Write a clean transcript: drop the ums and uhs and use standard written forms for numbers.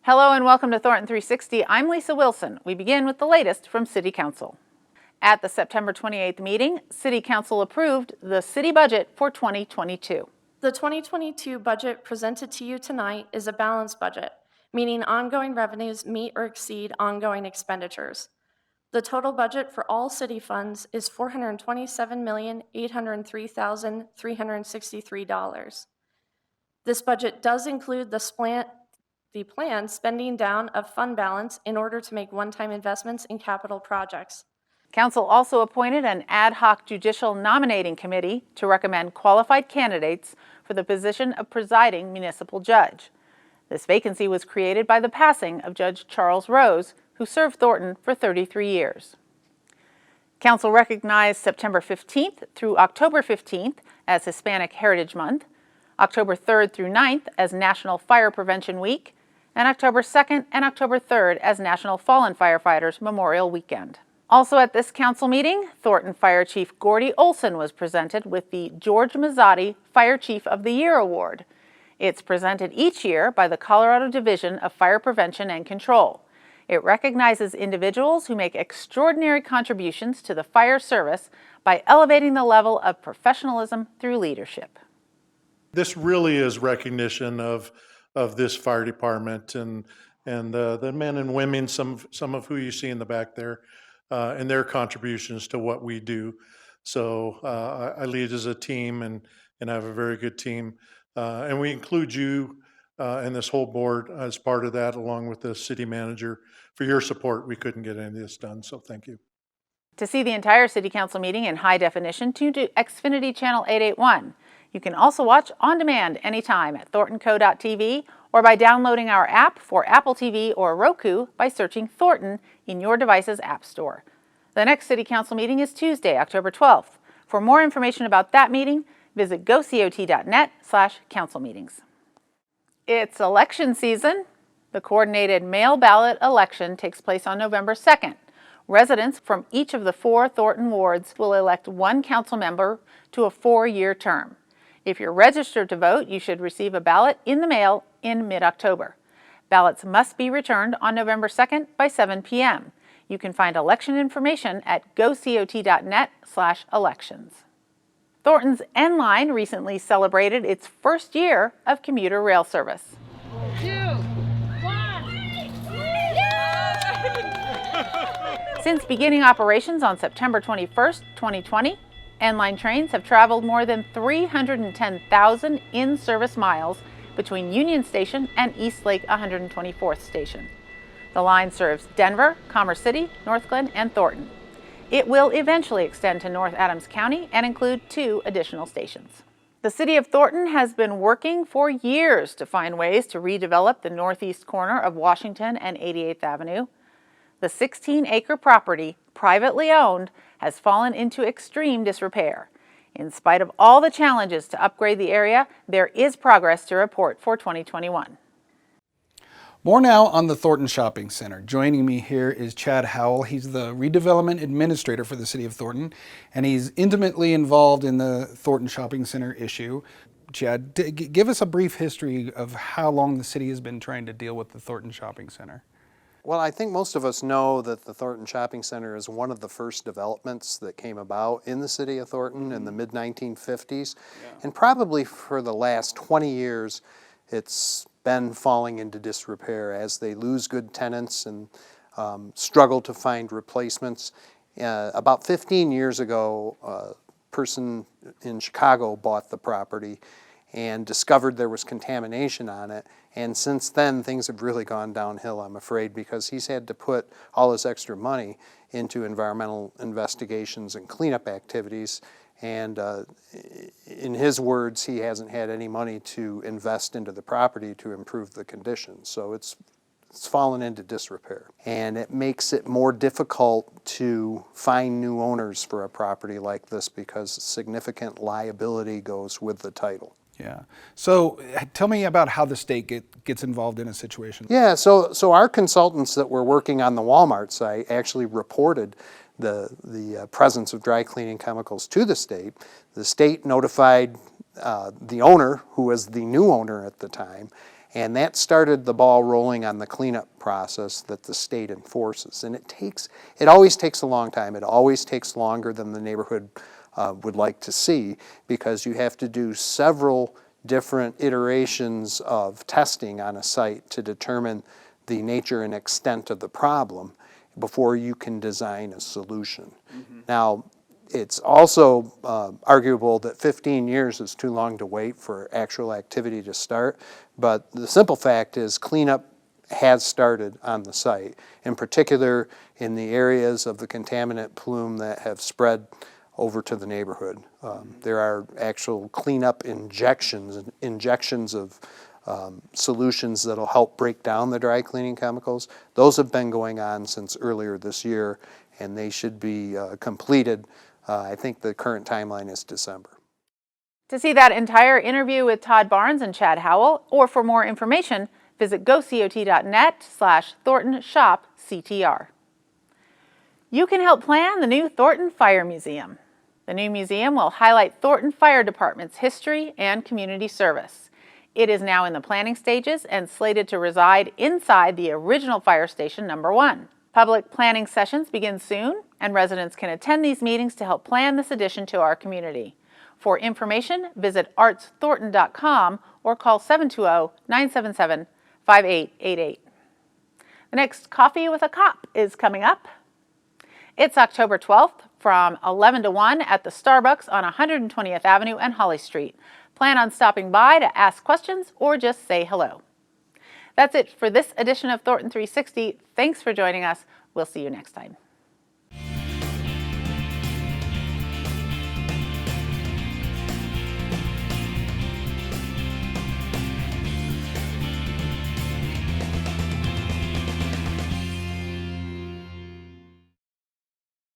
Hello and welcome to Thornton360. I'm Lisa Wilson. We begin with the latest from City Council. At the September 28th meeting, City Council approved the city budget for 2022. The 2022 budget presented to you tonight is a balanced budget, meaning ongoing revenues meet or exceed ongoing expenditures. The total budget for all city funds is $427,803,363. This budget does include the planned spending down of fund balance in order to make one-time investments in capital projects. Council also appointed an ad hoc judicial nominating committee to recommend qualified candidates for the position of presiding municipal judge. This vacancy was created by the passing of Judge Charles Rose, who served Thornton for 33 years. Council recognized September 15th through October 15th as Hispanic Heritage Month, October 3rd through 9th as National Fire Prevention Week, and October 2nd and October 3rd as National Fallen Firefighters Memorial Weekend. Also at this council meeting, Thornton Fire Chief Gordy Olson was presented with the George Mazzotti Fire Chief of the Year Award. It's presented each year by the Colorado Division of Fire Prevention and Control. It recognizes individuals who make extraordinary contributions to the fire service by elevating the level of professionalism through leadership. This really is recognition of this fire department and the men and women, some of who you see in the back there, and their contributions to what we do. So I lead as a team and I have a very good team. And we include you and this whole board as part of that, along with the city manager. For your support, we couldn't get any of this done, so thank you. To see the entire City Council meeting in high definition, tune to Xfinity Channel 881. You can also watch on demand anytime at thorntonco.tv or by downloading our app for Apple TV or Roku by searching Thornton in your device's app store. The next City Council meeting is Tuesday, October 12th. For more information about that meeting, visit gocot.net/council meetings. It's election season. The coordinated mail ballot election takes place on November 2nd. Residents from each of the 4 Thornton wards will elect one council member to a 4-year term. If you're registered to vote, you should receive a ballot in the mail in mid-October. Ballots must be returned on November 2nd by 7 p.m. You can find election information at gocot.net/elections. Thornton's NLine recently celebrated its first year of commuter rail service. 2, 1. Since beginning operations on September 21st, 2020, NLine trains have traveled more than 310,000 in-service miles between Union Station and East Lake 124th Station. The line serves Denver, Commerce City, North Glen, and Thornton. It will eventually extend to North Adams County and include 2 additional stations. The City of Thornton has been working for years to find ways to redevelop the northeast corner of Washington and 88th Avenue. The 16-acre property, privately owned, has fallen into extreme disrepair. In spite of all the challenges to upgrade the area, there is progress to report for 2021. More now on the Thornton Shopping Center. Joining me here is Chad Howell. He's the redevelopment administrator for the City of Thornton, and he's intimately involved in the Thornton Shopping Center issue. Chad, give us a brief history of how long the city has been trying to deal with the Thornton Shopping Center. Well, I think most of us know that the Thornton Shopping Center is one of the first developments that came about in the city of Thornton in the mid-1950s. Yeah. And probably for the last 20 years, it's been falling into disrepair as they lose good tenants and struggle to find replacements. About 15 years ago, a person in Chicago bought the property and discovered there was contamination on it. And since then, things have really gone downhill, I'm afraid, because he's had to put all his extra money into environmental investigations and cleanup activities. And in his words, he hasn't had any money to invest into the property to improve the conditions. So it's fallen into disrepair. And it makes it more difficult to find new owners for a property like this because significant liability goes with the title. Yeah. So tell me about how the state gets involved in a situation. Yeah, so our consultants that were working on the Walmart site actually reported the presence of dry cleaning chemicals to the state. The state notified the owner, who was the new owner at the time, And that started the ball rolling on the cleanup process that the state enforces. And it always takes a long time. It always takes longer than the neighborhood would like to see, because you have to do several different iterations of testing on a site to determine the nature and extent of the problem before you can design a solution. Now, it's also arguable that 15 years is too long to wait for actual activity to start, but the simple fact is cleanup has started on the site, in particular in the areas of the contaminant plume that have spread over to the neighborhood. There are actual cleanup injections of solutions that'll help break down the dry cleaning chemicals. Those have been going on since earlier this year, and they should be completed. I think the current timeline is December. To see that entire interview with Todd Barnes and Chad Howell, or for more information, visit gocot.net/ThorntonShopCTR. You can help plan the new Thornton Fire Museum. The new museum will highlight Thornton Fire Department's history and community service. It is now in the planning stages and slated to reside inside the original fire station number 1. Public planning sessions begin soon, and residents can attend these meetings to help plan this addition to our community. For information, visit artsthornton.com or call 720-977-5888. The next Coffee with a Cop is coming up. It's October 12th from 11 to 1 at the Starbucks on 120th Avenue and Holly Street. Plan on stopping by to ask questions or just say hello. That's it for this edition of Thornton 360. Thanks for joining us. We'll see you next time.